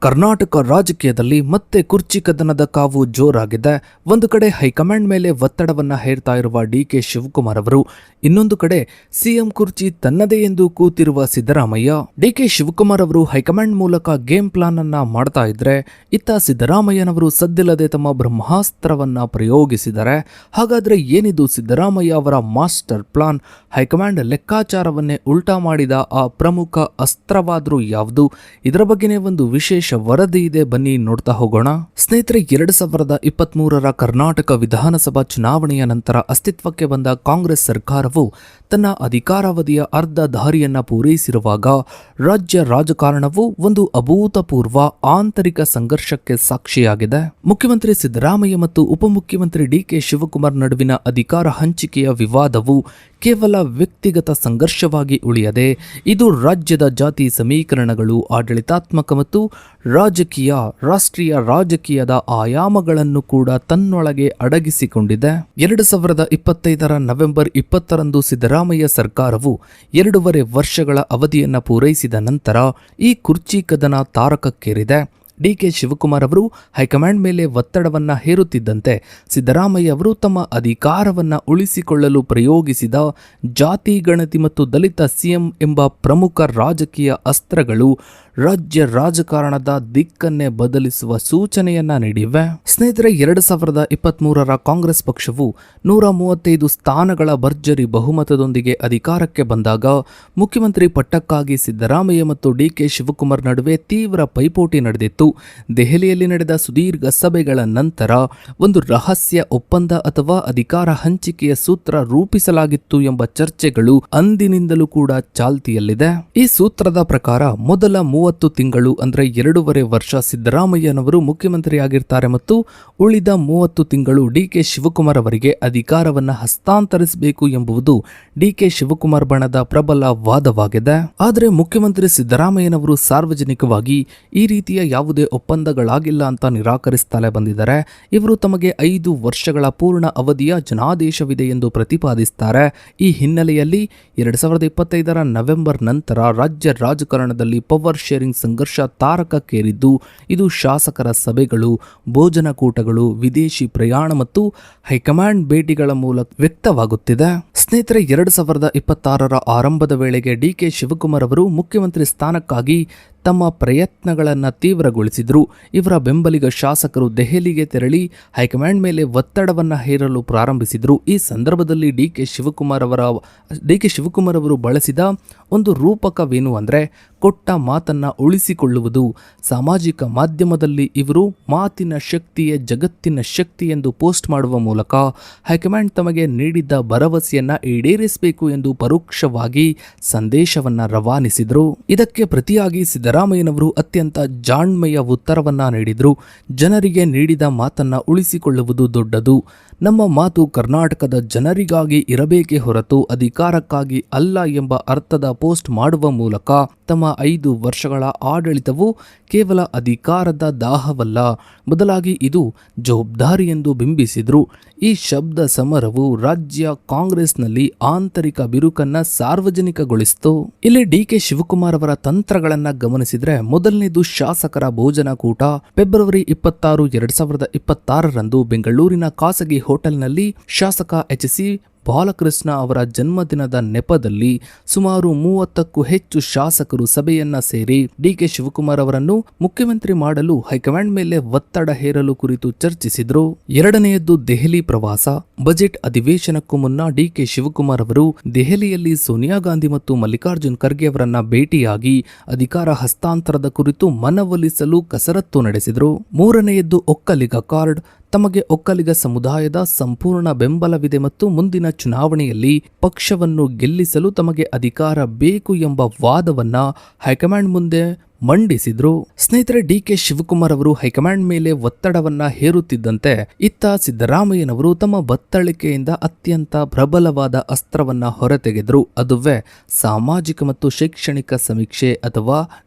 ಕರ್ನಾಟಕ ರಾಜಕೀಯದಲ್ಲಿ ಮತ್ತೆ ಕುರ್ಚಿ ಕದನದ ಕಾವು ಜೋರಾಗಿದೆ. ಒಂದು ಕಡೆ ಹೈಕಮಾಂಡ್ ಮೇಲೆ ಒತ್ತಡವನ್ನ ಹೇರ್ತಾ ಇರುವ ಡಿಕೆ ಶಿವಕುಮಾರ್ ಅವರು, ಇನ್ನೊಂದು ಕಡೆ ಸಿಎಂ ಕುರ್ಚಿ ತನ್ನದೇ ಎಂದು ಕೂತಿರುವ ಸಿದ್ದರಾಮಯ್ಯ. ಡಿಕೆ ಶಿವಕುಮಾರ್ ಅವರು ಹೈಕಮಾಂಡ್ ಮೂಲಕ ಗೇಮ್ ಪ್ಲಾನ್ ಅನ್ನ ಮಾಡ್ತಾ ಇದ್ರೆ, ಇತ್ತ ಸಿದ್ದರಾಮಯ್ಯನವರು ಸದ್ದಿಲ್ಲದೆ ತಮ್ಮ ಬ್ರಹ್ಮಾಸ್ತ್ರವನ್ನ ಪ್ರಯೋಗಿಸಿದ್ದಾರೆ. ಹಾಗಾದ್ರೆ ಏನಿದು ಸಿದ್ದರಾಮಯ್ಯ ಅವರ ಮಾಸ್ಟರ್ ಪ್ಲಾನ್? ಹೈಕಮಾಂಡ್ ಲೆಕ್ಕಾಚಾರವನ್ನೇ ಉಲ್ಟಾ ಮಾಡಿದ ಆ ಪ್ರಮುಖ ಅಸ್ತ್ರವಾದ್ರೂ ಯಾವುದು? ಇದರ ಬಗ್ಗೆನೇ ಒಂದು ವಿಶೇಷ ವರದಿ ಇದೆ, ಬನ್ನಿ ನೋಡ್ತಾ ಹೋಗೋಣ. ಸ್ನೇಹಿತರೆ, 2023ರ ಕರ್ನಾಟಕ ವಿಧಾನಸಭಾ ಚುನಾವಣೆಯ ನಂತರ ಅಸ್ತಿತ್ವಕ್ಕೆ ಬಂದ ಕಾಂಗ್ರೆಸ್ ಸರ್ಕಾರವು ತನ್ನ ಅಧಿಕಾರಾವಧಿಯ ಅರ್ಧ ದಾರಿಯನ್ನ ಪೂರೈಸಿರುವಾಗ ರಾಜ್ಯ ರಾಜಕಾರಣವು ಒಂದು ಅಭೂತಪೂರ್ವ ಆಂತರಿಕ ಸಂಘರ್ಷಕ್ಕೆ ಸಾಕ್ಷಿಯಾಗಿದೆ. ಮುಖ್ಯಮಂತ್ರಿ ಸಿದ್ದರಾಮಯ್ಯ ಮತ್ತು ಉಪಮುಖ್ಯಮಂತ್ರಿ ಡಿಕೆ ಶಿವಕುಮಾರ್ ನಡುವಿನ ಅಧಿಕಾರ ಹಂಚಿಕೆಯ ವಿವಾದವು ಕೇವಲ ವ್ಯಕ್ತಿಗತ ಸಂಘರ್ಷವಾಗಿ ಉಳಿಯದೆ, ಇದು ರಾಜ್ಯದ ಜಾತಿ ಸಮೀಕರಣಗಳು, ಆಡಳಿತಾತ್ಮಕ ಮತ್ತು ರಾಷ್ಟ್ರೀಯ ರಾಜಕೀಯದ ಆಯಾಮಗಳನ್ನು ಕೂಡ ತನ್ನೊಳಗೆ ಅಡಗಿಸಿಕೊಂಡಿದೆ. 2025ರ ನವೆಂಬರ್ 20ರಂದು ಸಿದ್ದರಾಮಯ್ಯ ಸರ್ಕಾರವು 2.5 ವರ್ಷಗಳ ಅವಧಿಯನ್ನು ಪೂರೈಸಿದ ನಂತರ ಈ ಕುರ್ಚಿ ಕದನ ತಾರಕಕ್ಕೇರಿದೆ. ಡಿಕೆ ಶಿವಕುಮಾರ್ ಅವರು ಹೈಕಮಾಂಡ್ ಮೇಲೆ ಒತ್ತಡವನ್ನ ಹೇರುತ್ತಿದ್ದಂತೆ ಸಿದ್ದರಾಮಯ್ಯ ಅವರು ತಮ್ಮ ಅಧಿಕಾರವನ್ನ ಉಳಿಸಿಕೊಳ್ಳಲು ಪ್ರಯೋಗಿಸಿದ ಜಾತಿ ಗಣತಿ ಮತ್ತು ದಲಿತ ಸಿಎಂ ಎಂಬ ಪ್ರಮುಖ ರಾಜಕೀಯ ಅಸ್ತ್ರಗಳು ರಾಜ್ಯ ರಾಜಕಾರಣದ ದಿಕ್ಕನ್ನೇ ಬದಲಿಸುವ ಸೂಚನೆಯನ್ನ ನೀಡಿವೆ. ಸ್ನೇಹಿತರೆ, 2023ರ ಕಾಂಗ್ರೆಸ್ ಪಕ್ಷವು 135 ಸ್ಥಾನಗಳ ಭರ್ಜರಿ ಬಹುಮತದೊಂದಿಗೆ ಅಧಿಕಾರಕ್ಕೆ ಬಂದಾಗ ಮುಖ್ಯಮಂತ್ರಿ ಪಟ್ಟಕ್ಕಾಗಿ ಸಿದ್ದರಾಮಯ್ಯ ಮತ್ತು ಡಿಕೆ ಶಿವಕುಮಾರ್ ನಡುವೆ ತೀವ್ರ ಪೈಪೋಟಿ ನಡೆದಿತ್ತು. ದೆಹಲಿಯಲ್ಲಿ ನಡೆದ ಸುದೀರ್ಘ ಸಭೆಗಳ ನಂತರ ಒಂದು ರಹಸ್ಯ ಒಪ್ಪಂದ ಅಥವಾ ಅಧಿಕಾರ ಹಂಚಿಕೆಯ ಸೂತ್ರ ರೂಪಿಸಲಾಗಿತ್ತು ಎಂಬ ಚರ್ಚೆಗಳು ಅಂದಿನಿಂದಲೂ ಕೂಡ ಚಾಲ್ತಿಯಲ್ಲಿದೆ. ಈ ಸೂತ್ರದ ಪ್ರಕಾರ ಮೊದಲ 30 ತಿಂಗಳು ಅಂದ್ರೆ 2.5 ವರ್ಷ ಸಿದ್ದರಾಮಯ್ಯನವರು ಮುಖ್ಯಮಂತ್ರಿಯಾಗಿರ್ತಾರೆ ಮತ್ತು ಉಳಿದ 30 ತಿಂಗಳು ಡಿಕೆ ಶಿವಕುಮಾರ್ ಅವರಿಗೆ ಅಧಿಕಾರವನ್ನ ಹಸ್ತಾಂತರಿಸಬೇಕು ಎಂಬುದು ಡಿಕೆ ಶಿವಕುಮಾರ್ ಬಣದ ಪ್ರಬಲ ವಾದವಾಗಿದೆ. ಆದರೆ ಮುಖ್ಯಮಂತ್ರಿ ಸಿದ್ದರಾಮಯ್ಯನವರು ಸಾರ್ವಜನಿಕವಾಗಿ ಈ ರೀತಿಯ ಯಾವುದೇ ಒಪ್ಪಂದಗಳಾಗಿಲ್ಲ ಅಂತ ನಿರಾಕರಿಸುತ್ತಲೇ ಬಂದಿದ್ದಾರೆ. ಇವರು ತಮಗೆ 5 ವರ್ಷಗಳ ಪೂರ್ಣ ಅವಧಿಯ ಜನಾದೇಶವಿದೆ ಎಂದು ಪ್ರತಿಪಾದಿಸುತ್ತಾರೆ. ಈ ಹಿನ್ನೆಲೆಯಲ್ಲಿ 2025ರ ನವೆಂಬರ್ ನಂತರ ರಾಜ್ಯ ರಾಜಕಾರಣದಲ್ಲಿ ಪವರ್ ಶೇರಿಂಗ್ ಸಂಘರ್ಷ ತಾರಕಕ್ಕೇರಿದ್ದು, ಇದು ಶಾಸಕರ ಸಭೆಗಳು, ಭೋಜನಕೂಟಗಳು, ವಿದೇಶಿ ಪ್ರಯಾಣ ಮತ್ತು ಹೈಕಮಾಂಡ್ ಭೇಟಿಗಳ ಮೂಲಕ ವ್ಯಕ್ತವಾಗುತ್ತಿದೆ. ಸ್ನೇಹಿತರೆ, 2026ರ ಆರಂಭದ ವೇಳೆಗೆ ಡಿಕೆ ಶಿವಕುಮಾರ್ ಅವರು ಮುಖ್ಯಮಂತ್ರಿ ಸ್ಥಾನಕ್ಕಾಗಿ ತಮ್ಮ ಪ್ರಯತ್ನಗಳನ್ನು ತೀವ್ರಗೊಳಿಸಿದ್ರು. ಇವರ ಬೆಂಬಲಿಗ ಶಾಸಕರು ದೆಹಲಿಗೆ ತೆರಳಿ ಹೈಕಮಾಂಡ್ ಮೇಲೆ ಒತ್ತಡವನ್ನು ಹೇರಲು ಪ್ರಾರಂಭಿಸಿದ್ರು. ಈ ಸಂದರ್ಭದಲ್ಲಿ ಡಿಕೆ ಶಿವಕುಮಾರ್ ಅವರು ಬಳಸಿದ ಒಂದು ರೂಪಕವೇನು ಅಂದರೆ ಕೊಟ್ಟ ಮಾತನ್ನ ಉಳಿಸಿಕೊಳ್ಳುವುದು. ಸಾಮಾಜಿಕ ಮಾಧ್ಯಮದಲ್ಲಿ ಇವರು ಮಾತಿನ ಶಕ್ತಿಯೇ ಜಗತ್ತಿನ ಶಕ್ತಿ ಎಂದು ಪೋಸ್ಟ್ ಮಾಡುವ ಮೂಲಕ ಹೈಕಮಾಂಡ್ ತಮಗೆ ನೀಡಿದ್ದ ಭರವಸೆಯನ್ನ ಈಡೇರಿಸಬೇಕು ಎಂದು ಪರೋಕ್ಷವಾಗಿ ಸಂದೇಶವನ್ನ ರವಾನಿಸಿದ್ರು. ಇದಕ್ಕೆ ಪ್ರತಿಯಾಗಿ ಸಿದ್ದರಾಮಯ್ಯನವರು ಅತ್ಯಂತ ಜಾಣ್ಮೆಯ ಉತ್ತರವನ್ನ ನೀಡಿದ್ರು. ಜನರಿಗೆ ನೀಡಿದ ಮಾತನ್ನ ಉಳಿಸಿಕೊಳ್ಳುವುದು ದೊಡ್ಡದು. ನಮ್ಮ ಮಾತು ಕರ್ನಾಟಕದ ಜನರಿಗಾಗಿ ಇರಬೇಕೇ ಹೊರತು ಅಧಿಕಾರಕ್ಕಾಗಿ ಅಲ್ಲ ಎಂಬ ಅರ್ಥದ ಪೋಸ್ಟ್ ಮಾಡುವ ಮೂಲಕ ತಮ್ಮ 5 ವರ್ಷಗಳ ಆಡಳಿತವು ಕೇವಲ ಅಧಿಕಾರದ ದಾಹವಲ್ಲ, ಬದಲಾಗಿ ಇದು ಜವಾಬ್ದಾರಿ ಎಂದು ಬಿಂಬಿಸಿದ್ರು. ಈ ಶಬ್ದ ಸಮರವು ರಾಜ್ಯ ಕಾಂಗ್ರೆಸ್ನಲ್ಲಿ ಆಂತರಿಕ ಬಿರುಕನ್ನ ಸಾರ್ವಜನಿಕಗೊಳಿಸಿತು. ಇಲ್ಲಿ ಡಿಕೆ ಶಿವಕುಮಾರ್ ಅವರ ತಂತ್ರಗಳನ್ನ ಗಮನಿಸಿದ್ರೆ, ಮೊದಲನೇದು ಶಾಸಕರ ಭೋಜನಕೂಟ. ಫೆಬ್ರವರಿ 26, 2026ರಂದು ಬೆಂಗಳೂರಿನ ಖಾಸಗಿ ಹೋಟೆಲ್ನಲ್ಲಿ ಶಾಸಕ ಎಚ್.ಸಿ. ಬಾಲಕೃಷ್ಣ ಅವರ ಜನ್ಮದಿನದ ನೆಪದಲ್ಲಿ ಸುಮಾರು 30ಕ್ಕೂ ಹೆಚ್ಚು ಶಾಸಕರು ಸಭೆಯನ್ನ ಸೇರಿ ಡಿಕೆ ಶಿವಕುಮಾರ್ ಅವರನ್ನು ಮುಖ್ಯಮಂತ್ರಿ ಮಾಡಲು ಹೈಕಮಾಂಡ್ ಮೇಲೆ ಒತ್ತಡ ಹೇರಲು ಕುರಿತು ಚರ್ಚಿಸಿದ್ರು. ಎರಡನೆಯದ್ದು ದೆಹಲಿ ಪ್ರವಾಸ. ಬಜೆಟ್ ಅಧಿವೇಶನಕ್ಕೂ ಮುನ್ನ ಡಿಕೆ ಶಿವಕುಮಾರ್ ಅವರು ದೆಹಲಿಯಲ್ಲಿ ಸೋನಿಯಾ ಗಾಂಧಿ ಮತ್ತು ಮಲ್ಲಿಕಾರ್ಜುನ್ ಖರ್ಗೆ ಅವರನ್ನ ಭೇಟಿಯಾಗಿ ಅಧಿಕಾರ ಹಸ್ತಾಂತರದ ಕುರಿತು ಮನವೊಲಿಸಲು ಕಸರತ್ತು ನಡೆಸಿದ್ರು. ಮೂರನೆಯದ್ದು ಒಕ್ಕಲಿಗ ಕಾರ್ಡ್. ತಮಗೆ ಒಕ್ಕಲಿಗ ಸಮುದಾಯದ ಸಂಪೂರ್ಣ ಬೆಂಬಲವಿದೆ ಮತ್ತು ಮುಂದಿನ ಚುನಾವಣೆಯಲ್ಲಿ ಪಕ್ಷವನ್ನು ಗೆಲ್ಲಿಸಲು ತಮಗೆ ಅಧಿಕಾರ ಬೇಕು ಎಂಬ ವಾದವನ್ನ ಹೈಕಮಾಂಡ್ ಮುಂದೆ ಮಂಡಿಸಿದ್ರು. ಸ್ನೇಹಿತರೆ, ಡಿಕೆ ಶಿವಕುಮಾರ್ ಅವರು ಹೈಕಮಾಂಡ್ ಮೇಲೆ ಒತ್ತಡವನ್ನ ಹೇರುತ್ತಿದ್ದಂತೆ ಇತ್ತ ಸಿದ್ದರಾಮಯ್ಯನವರು ತಮ್ಮ ಬತ್ತಳಿಕೆಯಿಂದ ಅತ್ಯಂತ ಪ್ರಬಲವಾದ ಅಸ್ತ್ರವನ್ನ ಹೊರತೆಗೆದ್ರು. ಅದುವೇ ಸಾಮಾಜಿಕ ಮತ್ತು ಶೈಕ್ಷಣಿಕ ಸಮೀಕ್ಷೆ ಅಥವಾ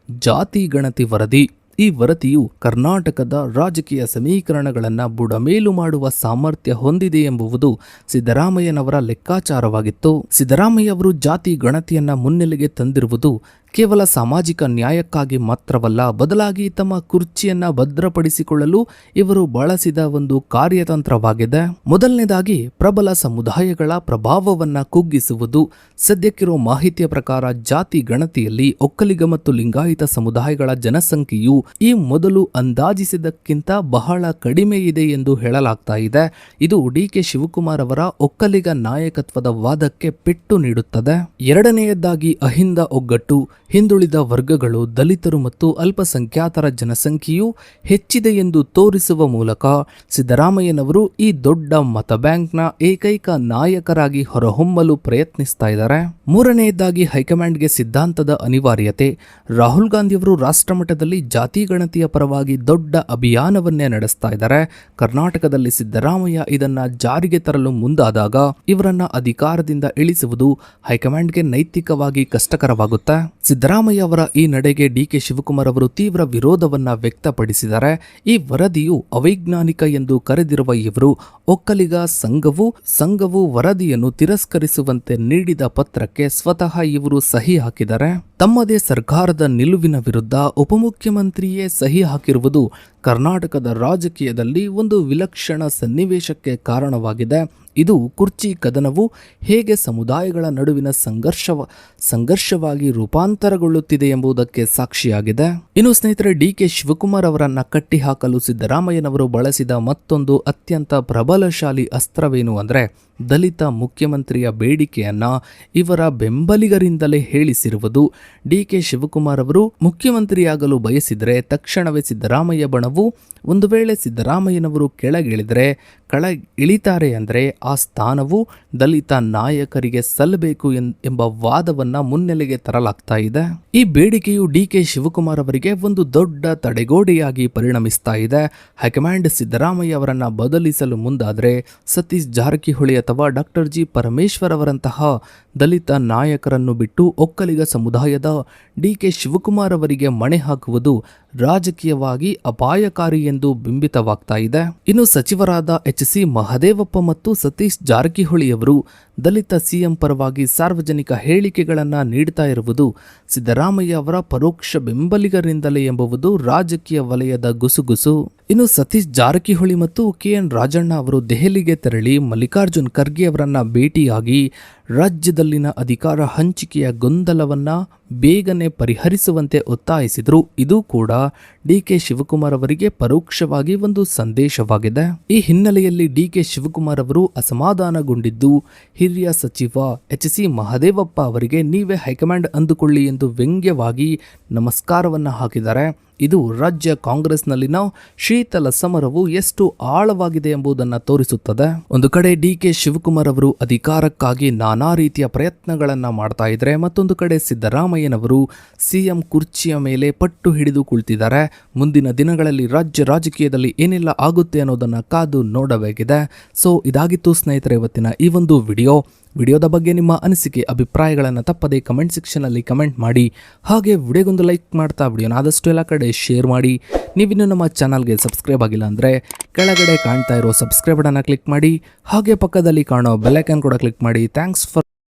ಜಾತಿ ಗಣತಿ ವರದಿ. ಈ ವರದಿಯು ಕರ್ನಾಟಕದ ರಾಜಕೀಯ ಸಮೀಕರಣಗಳನ್ನು ಬುಡಮೇಲು ಮಾಡುವ ಸಾಮರ್ಥ್ಯ ಹೊಂದಿದೆ ಎಂಬುದು ಸಿದ್ದರಾಮಯ್ಯನವರ ಲೆಕ್ಕಾಚಾರವಾಗಿತ್ತು. ಸಿದ್ದರಾಮಯ್ಯ ಅವರು ಜಾತಿ ಗಣತಿಯನ್ನ ಮುನ್ನೆಲೆಗೆ ತಂದಿರುವುದು ಕೇವಲ ಸಾಮಾಜಿಕ ನ್ಯಾಯಕ್ಕಾಗಿ ಮಾತ್ರವಲ್ಲ, ಬದಲಾಗಿ ತಮ್ಮ ಕುರ್ಚಿಯನ್ನ ಭದ್ರಪಡಿಸಿಕೊಳ್ಳಲು ಇವರು ಬಳಸಿದ ಒಂದು ಕಾರ್ಯತಂತ್ರವಾಗಿದೆ. ಮೊದಲನೇದಾಗಿ ಪ್ರಬಲ ಸಮುದಾಯಗಳ ಪ್ರಭಾವವನ್ನ ಕುಗ್ಗಿಸುವುದು. ಸದ್ಯಕ್ಕಿರೋ ಮಾಹಿತಿಯ ಪ್ರಕಾರ ಜಾತಿ ಗಣತಿಯಲ್ಲಿ ಒಕ್ಕಲಿಗ ಮತ್ತು ಲಿಂಗಾಯತ ಸಮುದಾಯಗಳ ಜನಸಂಖ್ಯೆಯು ಈ ಮೊದಲು ಅಂದಾಜಿಸಿದ್ದಕ್ಕಿಂತ ಬಹಳ ಕಡಿಮೆ ಇದೆ ಎಂದು ಹೇಳಲಾಗ್ತಾ ಇದೆ. ಇದು ಡಿಕೆ ಶಿವಕುಮಾರ್ ಅವರ ಒಕ್ಕಲಿಗ ನಾಯಕತ್ವದ ವಾದಕ್ಕೆ ಪೆಟ್ಟು ನೀಡುತ್ತದೆ. ಎರಡನೆಯದಾಗಿ ಅಹಿಂದ ಒಗ್ಗಟ್ಟು. ಹಿಂದುಳಿದ ವರ್ಗಗಳು, ದಲಿತರು ಮತ್ತು ಅಲ್ಪಸಂಖ್ಯಾತರ ಜನಸಂಖ್ಯೆಯು ಹೆಚ್ಚಿದೆ ಎಂದು ತೋರಿಸುವ ಮೂಲಕ ಸಿದ್ದರಾಮಯ್ಯನವರು ಈ ದೊಡ್ಡ ಮತ ಬ್ಯಾಂಕ್ನ ಏಕೈಕ ನಾಯಕರಾಗಿ ಹೊರಹೊಮ್ಮಲು ಪ್ರಯತ್ನಿಸ್ತಾ ಇದ್ದಾರೆ. ಮೂರನೆಯದಾಗಿ ಹೈಕಮಾಂಡ್ಗೆ ಸಿದ್ಧಾಂತದ ಅನಿವಾರ್ಯತೆ. ರಾಹುಲ್ ಗಾಂಧಿಯವರು ರಾಷ್ಟ್ರಮಟ್ಟದಲ್ಲಿ ಜಾತಿ ಗಣತಿಯ ಪರವಾಗಿ ದೊಡ್ಡ ಅಭಿಯಾನವನ್ನೇ ನಡೆಸ್ತಾ ಇದ್ದಾರೆ. ಕರ್ನಾಟಕದಲ್ಲಿ ಸಿದ್ದರಾಮಯ್ಯ ಇದನ್ನ ಜಾರಿಗೆ ತರಲು ಮುಂದಾದಾಗ ಇವರನ್ನ ಅಧಿಕಾರದಿಂದ ಇಳಿಸುವುದು ಹೈಕಮಾಂಡ್ಗೆ ನೈತಿಕವಾಗಿ ಕಷ್ಟಕರವಾಗುತ್ತೆ. ಸಿದ್ದರಾಮಯ್ಯ ಅವರ ಈ ನಡೆಗೆ ಡಿಕೆ ಶಿವಕುಮಾರ್ ಅವರು ತೀವ್ರ ವಿರೋಧವನ್ನ ವ್ಯಕ್ತಪಡಿಸಿದ್ದಾರೆ. ಈ ವರದಿಯು ಅವೈಜ್ಞಾನಿಕ ಎಂದು ಕರೆದಿರುವ ಇವರು ಒಕ್ಕಲಿಗ ಸಂಘವು ವರದಿಯನ್ನು ತಿರಸ್ಕರಿಸುವಂತೆ ನೀಡಿದ ಪತ್ರಕ್ಕೆ ಸ್ವತಃ ಇವರು ಸಹಿ ಹಾಕಿದ್ದಾರೆ. ತಮ್ಮದೇ ಸರ್ಕಾರದ ನಿಲುವಿನ ವಿರುದ್ಧ ಉಪಮುಖ್ಯಮಂತ್ರಿಯೇ ಸಹಿ ಹಾಕಿರುವುದು ಕರ್ನಾಟಕದ ರಾಜಕೀಯದಲ್ಲಿ ಒಂದು ವಿಲಕ್ಷಣ ಸನ್ನಿವೇಶಕ್ಕೆ ಕಾರಣವಾಗಿದೆ. ಇದು ಕುರ್ಚಿ ಕದನವು ಹೇಗೆ ಸಮುದಾಯಗಳ ನಡುವಿನ ಸಂಘರ್ಷವಾಗಿ ರೂಪಾಂತರಗೊಳ್ಳುತ್ತಿದೆ ಎಂಬುದಕ್ಕೆ ಸಾಕ್ಷಿಯಾಗಿದೆ. ಇನ್ನು ಸ್ನೇಹಿತರೆ, ಡಿಕೆ ಶಿವಕುಮಾರ್ ಅವರನ್ನ ಕಟ್ಟಿಹಾಕಲು ಸಿದ್ದರಾಮಯ್ಯನವರು ಬಳಸಿದ ಮತ್ತೊಂದು ಅತ್ಯಂತ ಪ್ರಬಲಶಾಲಿ ಅಸ್ತ್ರವೇನು ಅಂದರೆ ದಲಿತ ಮುಖ್ಯಮಂತ್ರಿಯ ಬೇಡಿಕೆಯನ್ನ ಇವರ ಬೆಂಬಲಿಗರಿಂದಲೇ ಹೇಳಿಸಿರುವುದು. ಡಿಕೆ ಶಿವಕುಮಾರ್ ಅವರು ಮುಖ್ಯಮಂತ್ರಿಯಾಗಲು ಬಯಸಿದರೆ ತಕ್ಷಣವೇ ಸಿದ್ದರಾಮಯ್ಯ ಬಣವು ಒಂದು ವೇಳೆ ಸಿದ್ದರಾಮಯ್ಯನವರು ಕೆಳಗಿಳಿತಾರೆ ಅಂದರೆ ಆ ಸ್ಥಾನವು ದಲಿತ ನಾಯಕರಿಗೆ ಸಲ್ಲಬೇಕು ಎಂಬ ವಾದವನ್ನ ಮುನ್ನೆಲೆಗೆ ತರಲಾಗ್ತಾ ಇದೆ. ಈ ಬೇಡಿಕೆಯು ಡಿಕೆ ಶಿವಕುಮಾರ್ ಅವರಿಗೆ ಒಂದು ದೊಡ್ಡ ತಡೆಗೋಡೆಯಾಗಿ ಪರಿಣಮಿಸ್ತಾ ಇದೆ. ಹೈಕಮಾಂಡ್ ಸಿದ್ದರಾಮಯ್ಯ ಅವರನ್ನ ಬದಲಿಸಲು ಮುಂದಾದರೆ ಸತೀಶ್ ಜಾರಕಿಹೊಳಿ ಅಥವಾ ಡಾಕ್ಟರ್ ಜಿ ಪರಮೇಶ್ವರ್ ಅವರಂತಹ ದಲಿತ ನಾಯಕರನ್ನು ಬಿಟ್ಟು ಒಕ್ಕಲಿಗ ಸಮುದಾಯದ ಡಿಕೆ ಶಿವಕುಮಾರ್ ಅವರಿಗೆ ಮಣೆ ಹಾಕುವುದು ರಾಜಕೀಯವಾಗಿ ಅಪಾಯಕಾರಿ ಎಂದು ಬಿಂಬಿತವಾಗ್ತಾ ಇದೆ. ಇನ್ನು ಸಚಿವರಾದ ಎಚ್.ಸಿ. ಮಹದೇವಪ್ಪ ಮತ್ತು ಸತೀಶ್ ಜಾರಕಿಹೊಳಿ ಅವರು ದಲಿತ ಸಿಎಂ ಪರವಾಗಿ ಸಾರ್ವಜನಿಕ ಹೇಳಿಕೆಗಳನ್ನ ನೀಡ್ತಾ ಇರುವುದು ಸಿದ್ದರಾಮಯ್ಯ ಅವರ ಪರೋಕ್ಷ ಬೆಂಬಲಿಗರಿಂದಲೇ ಎಂಬುದು ರಾಜಕೀಯ ವಲಯದ ಗುಸುಗುಸು. ಇನ್ನು ಸತೀಶ್ ಜಾರಕಿಹೊಳಿ ಮತ್ತು ಕೆ.ಎನ್. ರಾಜಣ್ಣ ಅವರು ದೆಹಲಿಗೆ ತೆರಳಿ ಮಲ್ಲಿಕಾರ್ಜುನ್ ಖರ್ಗೆ ಅವರನ್ನ ಭೇಟಿಯಾಗಿ ರಾಜ್ಯದಲ್ಲಿನ ಅಧಿಕಾರ ಹಂಚಿಕೆಯ ಗೊಂದಲವನ್ನ ಬೇಗನೆ ಪರಿಹರಿಸುವಂತೆ ಒತ್ತಾಯಿಸಿದರು. ಇದು ಕೂಡ ಡಿಕೆ ಶಿವಕುಮಾರ್ ಅವರಿಗೆ ಪರೋಕ್ಷವಾಗಿ ಒಂದು ಸಂದೇಶವಾಗಿದೆ. ಈ ಹಿನ್ನೆಲೆಯಲ್ಲಿ ಡಿಕೆ ಶಿವಕುಮಾರ್ ಅವರು ಅಸಮಾಧಾನಗೊಂಡಿದ್ದು ಹಿರಿಯ ಸಚಿವ ಎಚ್.ಸಿ. ಮಹದೇವಪ್ಪ ಅವರಿಗೆ ನೀವೇ ಹೈಕಮಾಂಡ್ ಅಂದುಕೊಳ್ಳಿ ಎಂದು ವ್ಯಂಗ್ಯವಾಗಿ ನಮಸ್ಕಾರವನ್ನ ಹಾಕಿದ್ದಾರೆ. ಇದು ರಾಜ್ಯ ಕಾಂಗ್ರೆಸ್ನಲ್ಲಿನ ಶೀತಲ ಸಮರವು ಎಷ್ಟು ಆಳವಾಗಿದೆ ಎಂಬುದನ್ನು ತೋರಿಸುತ್ತದೆ. ಒಂದು ಕಡೆ ಡಿಕೆ ಶಿವಕುಮಾರ್ ಅವರು ಅಧಿಕಾರಕ್ಕಾಗಿ ನಾನಾ ರೀತಿಯ ಪ್ರಯತ್ನಗಳನ್ನ ಮಾಡ್ತಾ ಇದ್ದಾರೆ, ಮತ್ತೊಂದು ಕಡೆ ಸಿದ್ದರಾಮಯ್ಯನವರು ಸಿಎಂ ಕುರ್ಚಿಯ ಮೇಲೆ ಪಟ್ಟು ಹಿಡಿದು ಕುಳಿತಿದ್ದಾರೆ. ಮುಂದಿನ ದಿನಗಳಲ್ಲಿ ರಾಜ್ಯ ರಾಜಕೀಯದಲ್ಲಿ ಏನೆಲ್ಲ ಆಗುತ್ತೆ ಅನ್ನೋದನ್ನ ಕಾದು ನೋಡಬೇಕಿದೆ. ಸೊ ಇದಾಗಿತ್ತು ಸ್ನೇಹಿತರೆ ಇವತ್ತಿನ ಈ ಒಂದು ವಿಡಿಯೋದ ಬಗ್ಗೆ ನಿಮ್ಮ ಅನಿಸಿಕೆ ಅಭಿಪ್ರಾಯಗಳನ್ನು ತಪ್ಪದೆ ಕಮೆಂಟ್ ಸೆಕ್ಷನಲ್ಲಿ ಕಮೆಂಟ್ ಮಾಡಿ. ಹಾಗೆ ವಿಡಿಯೋಗೊಂದು ಲೈಕ್ ಮಾಡ್ತಾ ವಿಡಿಯೋನ ಆದಷ್ಟು ಎಲ್ಲ ಕಡೆ ಶೇರ್ ಮಾಡಿ. ನೀವಿನ್ನೂ ನಮ್ಮ ಚಾನಲ್ಗೆ ಸಬ್ಸ್ಕ್ರೈಬ್ ಆಗಿಲ್ಲ ಅಂದರೆ ಕೆಳಗಡೆ ಕಾಣ್ತಾ ಇರೋ ಸಬ್ಸ್ಕ್ರೈಬ್ ಬಟನ್ನ ಕ್ಲಿಕ್ ಮಾಡಿ. ಹಾಗೆ ಪಕ್ಕದಲ್ಲಿ ಕಾಣೋ ಬೆಲ್ ಐಕಾನ್ ಕೂಡ ಕ್ಲಿಕ್ ಮಾಡಿ. Thanks for